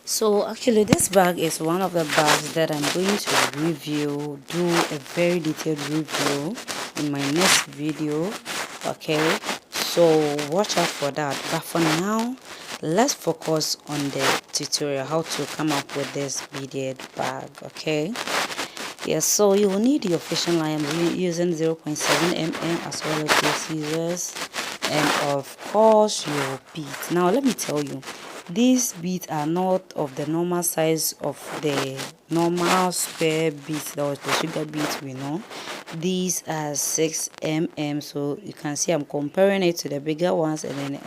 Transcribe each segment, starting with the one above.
So actually this bag is one of the bags that I'm going to review, do a very detailed review in my next video. Okay, so watch out for that. But for now, let's focus on the tutorial how to come up with this beaded bag. Okay, yes, so you will need your fishing line. I'm using 0.7 mm as well as your scissors, and of course your beads. Now let me tell you, these beads are not of the normal size of the normal spare beads, that was the sugar beads we know. These are 6 mm, so you can see I'm comparing it to the bigger ones, and then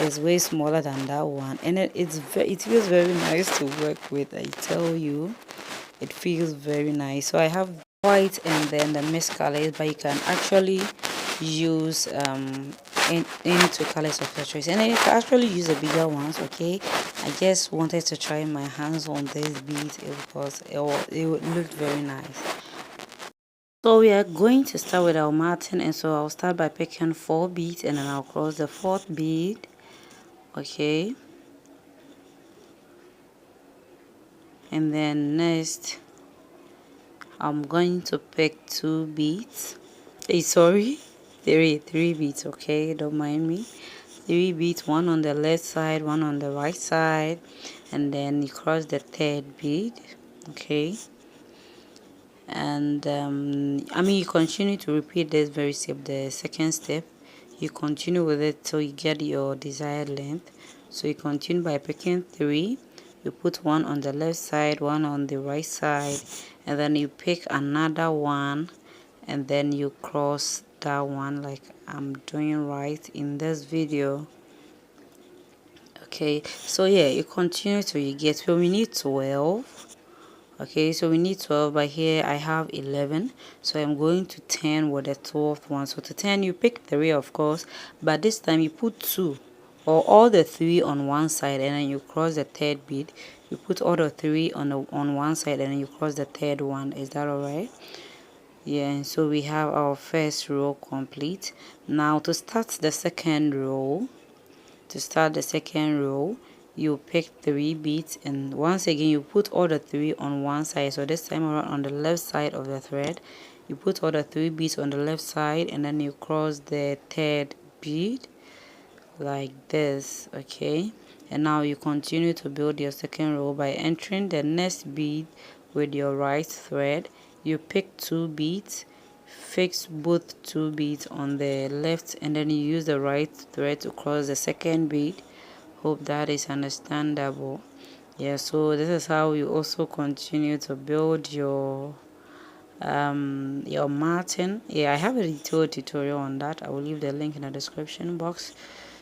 it's way smaller than that one, and it feels very nice to work with, I tell you. It feels very nice. So I have white and then the mixed colors, but you can actually use any two colors of your choice, and then you can actually use the bigger ones. Okay, I just wanted to try my hands on this bead because it looked very nice. So we are going to start with our martin, and so I'll start by picking 4 beads, and then I'll cross the 4th bead. Okay, and then next I'm going to pick 2 beads. Sorry, three beads. Okay, don't mind me. 3 beads, one on the left side, one on the right side, and then you cross the 3rd bead. Okay, and I mean, you continue to repeat this very step. The 2nd step, you continue with it till you get your desired length. So you continue by picking 3. You put one on the left side, one on the right side, and then you pick another one, and then you cross that one like I'm doing right in this video. Okay, so yeah, you continue till you get, so we need 12. Okay, so we need 12, but here I have 11, so I'm going to 10 with the 12th one. So to 10 you pick 3, of course, but this time you put 2 or all the 3 on one side, and then you cross the 3rd bead. You put all the 3 on one side, and then you cross the 3rd one. Is that all right? Yeah, so we have our first row complete. Now to start the second row, you pick 3 beads, and once again you put all the 3 on one side. So this time around on the left side of the thread, you put all the 3 beads on the left side, and then you cross the 3rd bead like this. Okay, and now you continue to build your second row by entering the next bead with your right thread. You pick 2 beads, fix both 2 beads on the left, and then you use the right thread to cross the second bead. Hope that is understandable. Yeah, so this is how you also continue to build your martin. Yeah, I have a detailed tutorial on that. I will leave the link in the description box,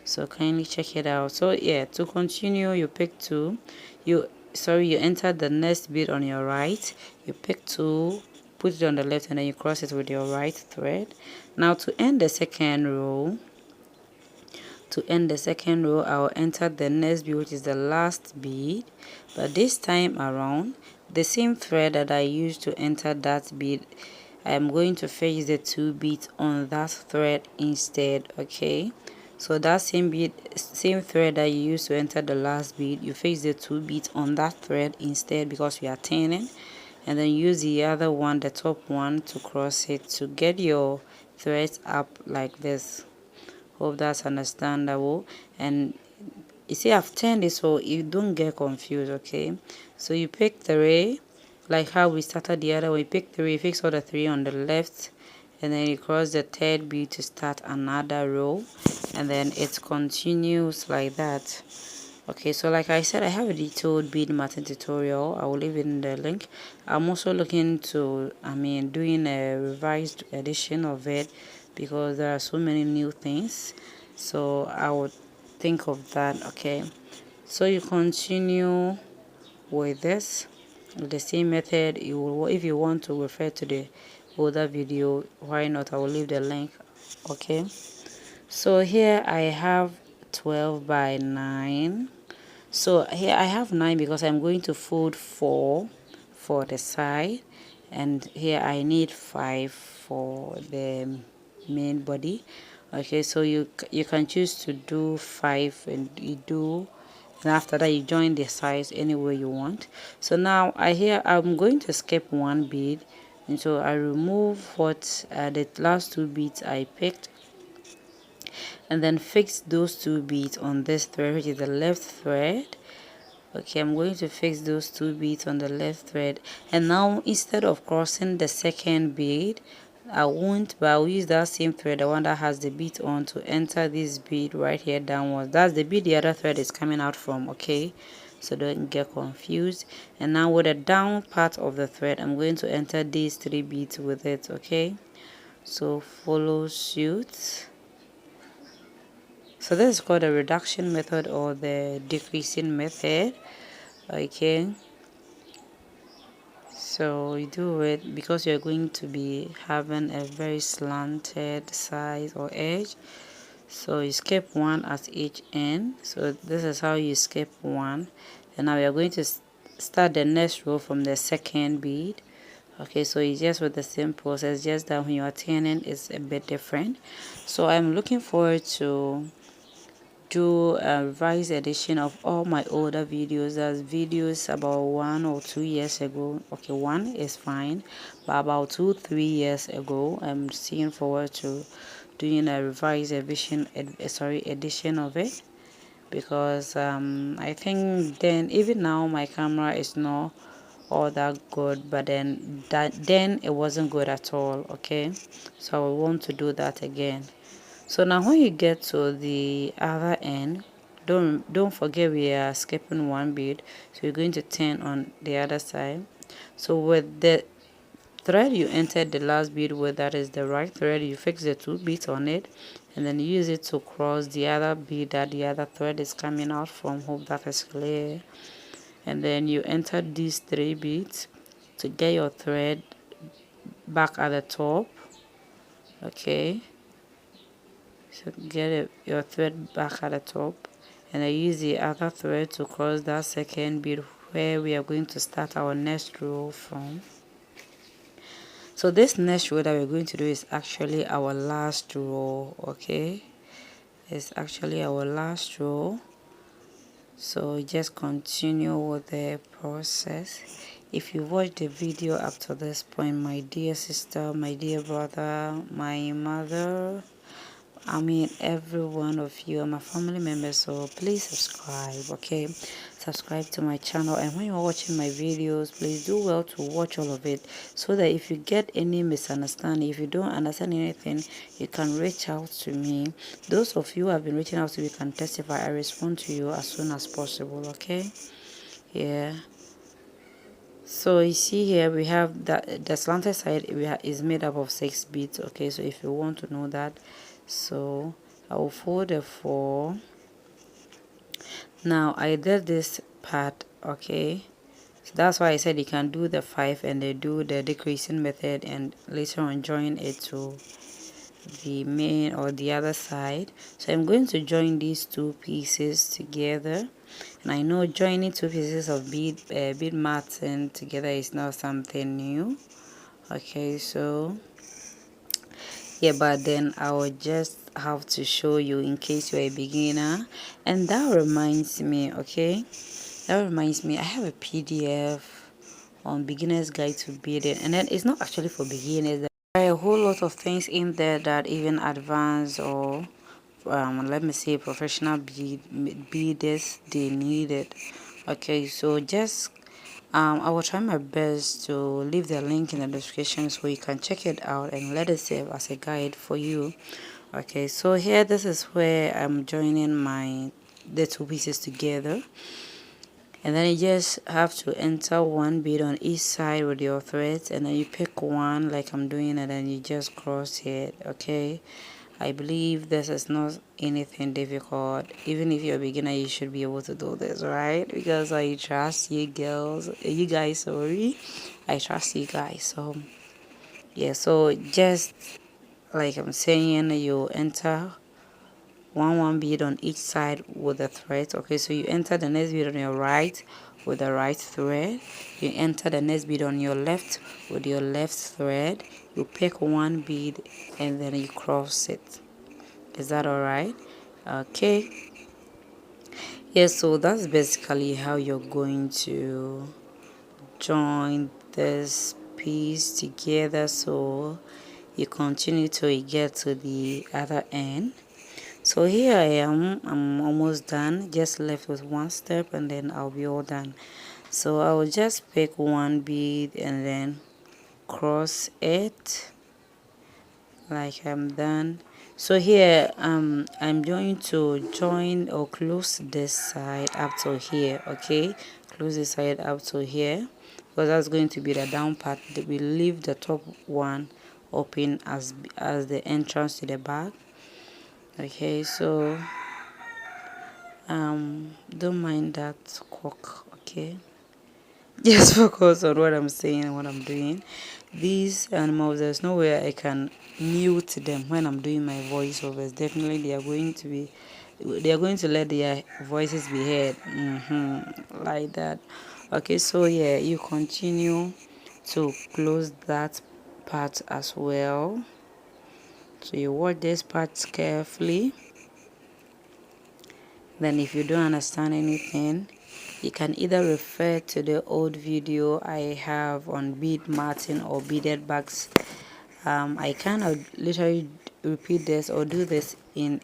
so kindly check it out. So yeah, to continue, you pick 2, you enter the next bead on your right, you pick 2, put it on the left, and then you cross it with your right thread. Now to end the second row, I'll enter the next bead, which is the last bead, but this time around the same thread that I used to enter that bead, I am going to fix the 2 beads on that thread instead. Okay, so that same thread that you used to enter the last bead, you fix the 2 beads on that thread instead, because we are turning, and then use the other one, the top one, to cross it to get your threads up like this. Hope that's understandable. And you see, I've turned it so you don't get confused. Okay, so you pick 3 like how we started the other way. Pick 3, fix all the 3 on the left, and then you cross the 3rd bead to start another row, and then it continues like that. Okay, so like I said, I have a detailed bead martin tutorial. I will leave it in the link. I'm also looking to doing a revised edition of it, because there are so many new things, so I would think of that. Okay, so you continue with this with the same method. You will, if you want to refer to the older video, why not? I will leave the link. Okay, so here I have 12 by 9. So here I have 9 because I'm going to fold 4 for the side, and here I need 5 for the main body. Okay, so you can choose to do 5, and you do and after that you join the sides any way you want. So now I'm going to skip one bead, and so I remove what the last two beads I picked, and then fix those two beads on this thread, which is the left thread. Okay, I'm going to fix those two beads on the left thread, and now instead of crossing the second bead, I won't, but I'll use that same thread, the one that has the bead on, to enter this bead right here downwards. That's the bead the other thread is coming out from. Okay, so don't get confused. And now with the down part of the thread, I'm going to enter these three beads with it. Okay, so follow suit. So this is called the reduction method or the decreasing method. Okay, so you do it because you're going to be having a very slanted side or edge. So you skip one at each end. So this is how you skip one, and now we are going to start the next row from the second bead. Okay, so it's just with the same process, just that when you are turning it's a bit different. So I'm looking forward to do a revised edition of all my older videos. As videos about 1 or 2 years ago. Okay, one is fine, but about 2-3 years ago, I'm seeing forward to doing a revised edition of it, because I think then, even now my camera is not all that good, but then it wasn't good at all. Okay, so I want to do that again. So now when you get to the other end, don't forget we are skipping one bead, so you're going to turn on the other side. So with the thread you entered the last bead with, that is the right thread, you fix the two beads on it, and then use it to cross the other bead that the other thread is coming out from. Hope that is clear. And then you enter these three beads to get your thread back at the top. Okay, so get your thread back at the top, and I use the other thread to cross that second bead where we are going to start our next row from. So this next row that we're going to do is actually our last row. Okay, it's actually our last row. So just continue with the process. If you watched the video up to this point, my dear sister, my dear brother, my mother, I mean every one of you are my family members, so please subscribe. Okay, subscribe to my channel, and when you're watching my videos, please do well to watch all of it, so that if you get any misunderstanding, if you don't understand anything, you can reach out to me. Those of you who have been reaching out to me can testify. I respond to you as soon as possible. Okay, yeah. So you see here we have that the slanted side is made up of 6 beads. Okay, so if you want to know that, so I will fold the 4. Now I did this part. Okay, so that's why I said you can do the 5 and they do the decreasing method, and later on join it to the main or the other side. So I'm going to join these two pieces together, and I know joining two pieces of bead matting together is not something new. Okay, so yeah, but then I will just have to show you in case you're a beginner. And that reminds me, okay, that reminds me, I have a PDF on beginner's guide to beading, and then it's not actually for beginners. There are a whole lot of things in there that even advanced or let me say professional beaders, they need it. Okay, so just I will try my best to leave the link in the description so you can check it out and let it serve as a guide for you. Okay, so here this is where I'm joining the two pieces together, and then you just have to enter one bead on each side with your threads, and then you pick one like I'm doing, and then you just cross it. Okay, I believe this is not anything difficult. Even if you're a beginner, you should be able to do this, right? Because I trust you guys, sorry. I trust you guys. So yeah, so just like I'm saying, you enter one bead on each side with the thread. Okay, so you enter the next bead on your right with the right thread, you enter the next bead on your left with your left thread, you pick one bead and then you cross it. Is that all right? Okay, Yes, so that's basically how you're going to join this piece together, so you continue till you get to the other end. So here I am, I'm almost done, just left with one step and then I'll be all done. So I will just pick one bead and then cross it like I'm done. So here I'm going to join or close this side up to here. Okay, close this side up to here, because that's going to be the down part. We leave the top one open as the entrance to the back. Okay, so don't mind that cork. Okay, just focus on what I'm saying and what I'm doing. These animals, there's no way I can mute them when I'm doing my voiceovers. Definitely they are going to let their voices be heard, like that. Okay, so yeah, you continue to close that part as well. So you watch this part carefully. Then if you don't understand anything, you can either refer to the old video I have on bead matting or beaded bags. I kind of literally repeat this or do this in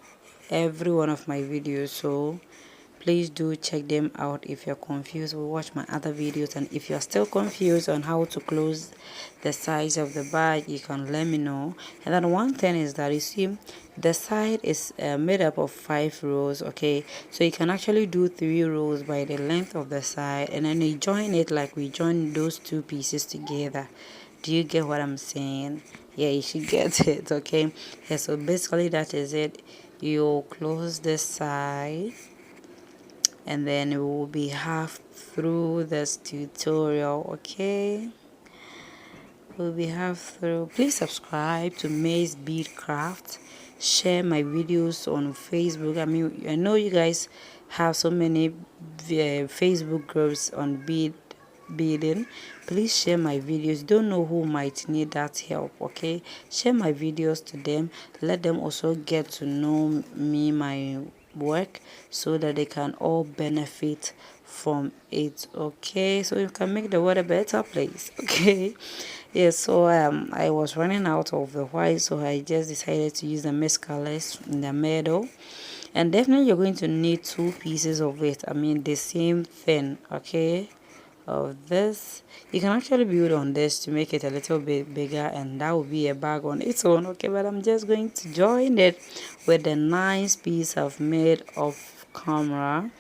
every one of my videos, so please do check them out. If you're confused, we'll watch my other videos, and if you're still confused on how to close the size of the bag, you can let me know. And then one thing is that, you see, the side is made up of 5 rows. Okay, so you can actually do 3 rows by the length of the side, and then you join it like we join those two pieces together. Do you get what I'm saying? Yeah, you should get it. Okay, yeah, so basically that is it. You close this side, and then we will be half through this tutorial. Okay, we'll be half through. Please subscribe to Maze Bead Craft. Share my videos on Facebook. I mean, I know you guys have so many Facebook groups on beading. Please share my videos. Don't know who might need that help. Okay, share my videos to them. Let them also get to know me, my work, so that they can all benefit from it. Okay, so you can make the world a better place. Okay, yeah, so I was running out of the white, so I just decided to use the mixed colors in the middle. And definitely you're going to need 2 pieces of it, I mean the same thing. Okay, of this, you can actually build on this to make it a little bit bigger, and that will be a bag on its own. Okay, but I'm just going to join it with the nice piece I've made of camera,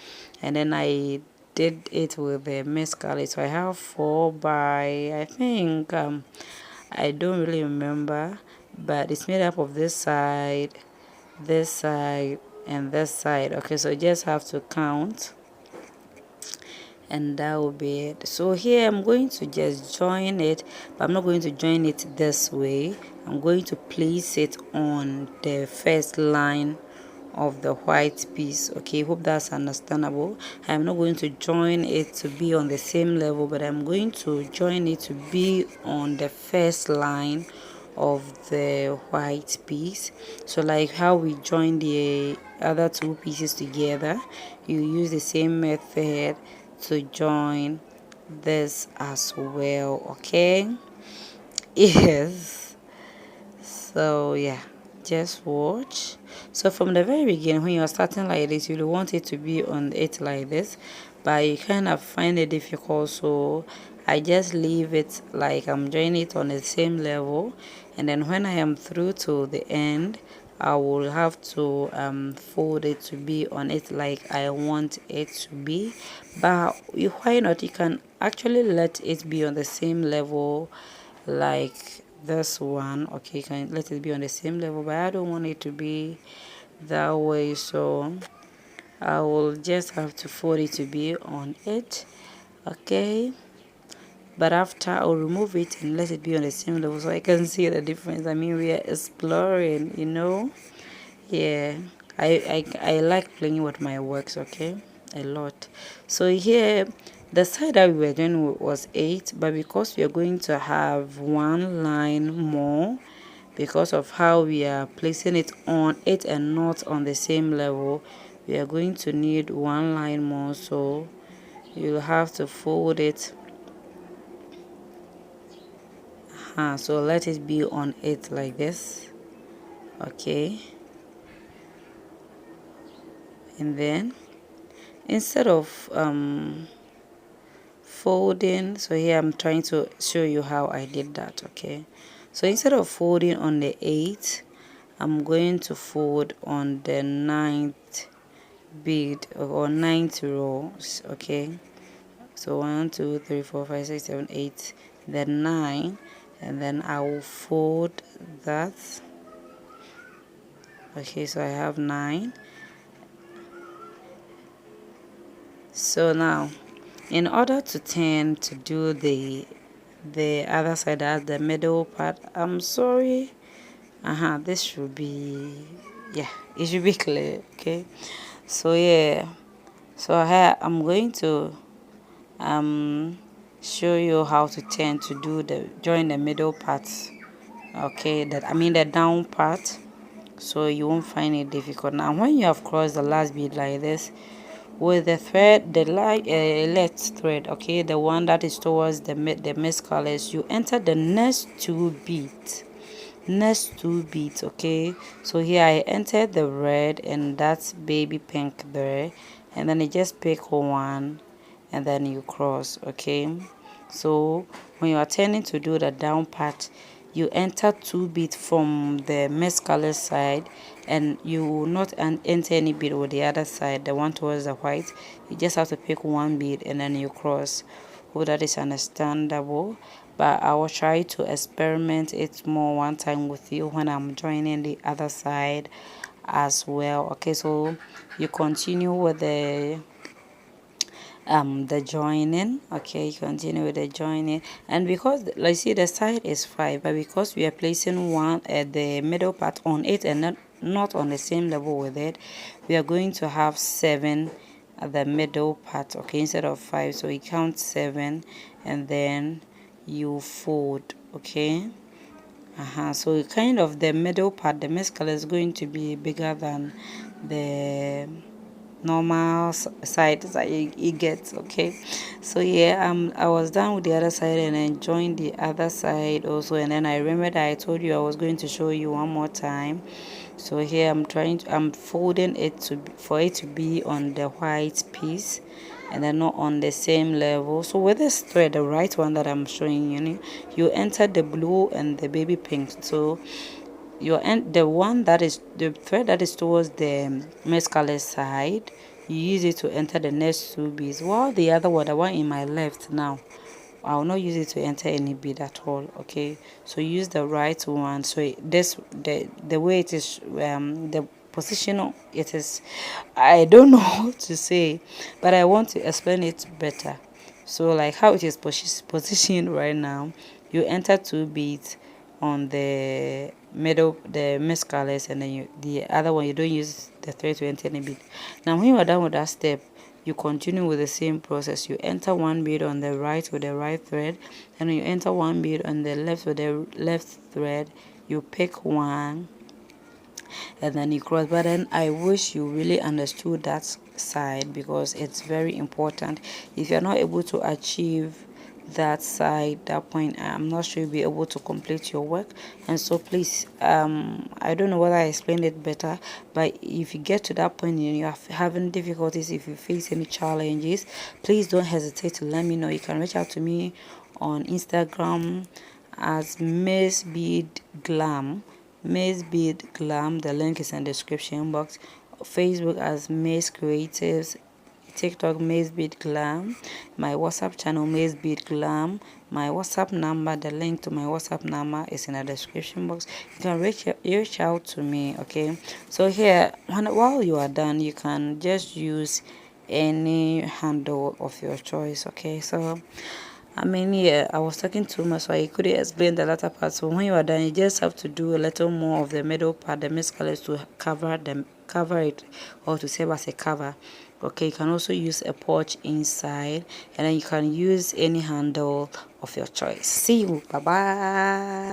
and then I did it with the mescaline. So I have 4 by, I think, I don't really remember, but it's made up of this side, and this side. Okay, so you just have to count, and that will be it. So here I'm going to just join it, but I'm not going to join it this way. I'm going to place it on the first line of the white piece. Okay, hope that's understandable. I'm not going to join it to be on the same level, but I'm going to join it to be on the first line of the white piece. So like how we join the other 2 pieces together, you use the same method to join this as well. Okay, yes, so yeah, just watch. So from the very beginning, when you're starting like this, you want it to be on it like this, but you kind of find it difficult, so I just leave it like I'm joining it on the same level, and then when I am through to the end, I will have to fold it to be on it like I want it to be. But why not, you can actually let it be on the same level like this one. Okay, you can let it be on the same level, but I don't want it to be that way, so I will just have to fold it to be on it. Okay, but after I'll remove it and let it be on the same level so I can see the difference. I mean, we are exploring, you know. Yeah, I like playing with my works. Okay, a lot. So here the side that we were doing was 8, but because we are going to have 1 line more, because of how we are placing it on it and not on the same level, we are going to need one line more, so you'll have to fold it. So let it be on it like this. Okay, and then instead of folding, so here I'm trying to show you how I did that. Okay, so instead of folding on the 8th, I'm going to fold on the 9th bead or 9th row. Okay, so 1 2 3 4 5 6 7 8, then 9, and then I will fold that. Okay, so I have 9. So now, in order to turn to do the other side, that's the middle part, I'm sorry, this should be, yeah, it should be clear. Okay, so yeah, so here I'm going to show you how to turn to do the join the middle part. Okay, that I mean the down part, so you won't find it difficult. Now when you have crossed the last bead like this, with the thread, the left thread, okay, the one that is towards the mixed colors, you enter the next 2 beads. Okay, so here I entered the red and that's baby pink there, and then you just pick one and then you cross. Okay, so when you are turning to do the down part, you enter 2 beads from the mixed color side, and you will not enter any bead with the other side, the one towards the white. You just have to pick 1 bead and then you cross. Hope that is understandable, but I will try to experiment it more one time with you when I'm joining the other side as well. Okay, so you continue with the joining. Okay, you continue with the joining, and because like see the side is 5, but because we are placing one at the middle part on it and not on the same level with it, we are going to have 7 at the middle part. Okay, instead of 5, so you count 7 and then you fold. Okay, so kind of the middle part, the mixed color is going to be bigger than the normal side that you get. Okay, so yeah, I was done with the other side and then joined the other side also, and then I remember that I told you I was going to show you one more time. So here I'm folding it for it to be on the white piece and then not on the same level. So with this thread, the right one that I'm showing you, you enter the blue and the baby pink. So the one that is the thread that is towards the mixed color side, you use it to enter the next 2 beads, while the other one, the one in my left now, I will not use it to enter any bead at all. Okay, so use the right one. So the way it is, the position it is, I don't know how to say, but I want to explain it better. So like how it is positioned right now, you enter 2 beads on the middle, the mixed colors, and then the other one you don't use the thread to enter any bead. Now when you are done with that step, you continue with the same process. You enter 1 bead on the right with the right thread, and you enter 1 bead on the left with the left thread. You pick one and then you cross. But then I wish you really understood that side, because it's very important. If you're not able to achieve that side, that point, I'm not sure you'll be able to complete your work. And so please, I don't know whether I explained it better, but if you get to that point and you're having difficulties, if you face any challenges, please don't hesitate to let me know. You can reach out to me on Instagram as Miss Bead Glam. The link is in the description box. Facebook as Miss Creatives, TikTok Maze Bead Glam, my WhatsApp channel Maze Bead Glam, my WhatsApp number, the link to my WhatsApp number is in the description box. You can reach out to me. Okay, so here while you are done, you can just use any handle of your choice. Okay, so I mean, yeah, I was talking too much, so I couldn't explain the latter part. So when you are done, you just have to do a little more of the middle part, the mixed colors, to cover it, or to serve as a cover. Okay, you can also use a pouch inside, and then you can use any handle of your choice. See you. Bye bye.